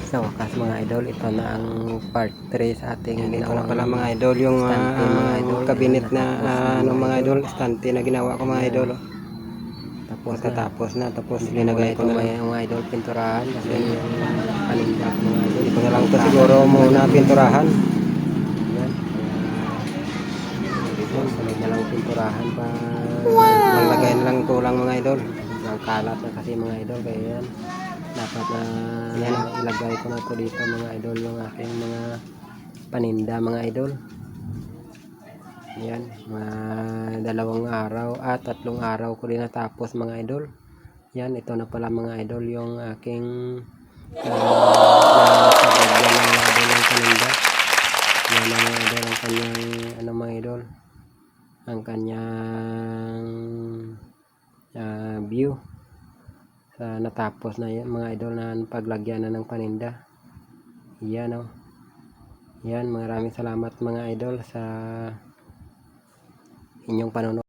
Sa wakas mga idol, ito na ang part 3 sa ating Ito ginawa na pala mga idol yung mga idol, cabinet na mga idol, stante na ginawa ko mga idol. tapos Matatapos na, tapos hindi linagay ko ko na may lang. mga idol pinturahan kasi yung paninda ko mga idol, Ito na lang to siguro muna pinturahan. yan, sunod na lang pinturahan pa. Maglagay na lang kulang mga idol. Ang kalat na kasi mga idol, kaya yan dapat na ilagay ko na to dito mga idol yung aking mga paninda mga idol. Yan, mga 2 araw at 3 araw ko din natapos mga idol. Yan, ito na pala mga idol yung aking paglagyan ng mga idol ng paninda. Yan ang mga idol ang kanyang mga idol, ang kanyang view sa natapos na yan mga idol na paglagyan na ng paninda. Yan o. Yan, maraming salamat mga idol sa inyong panonood.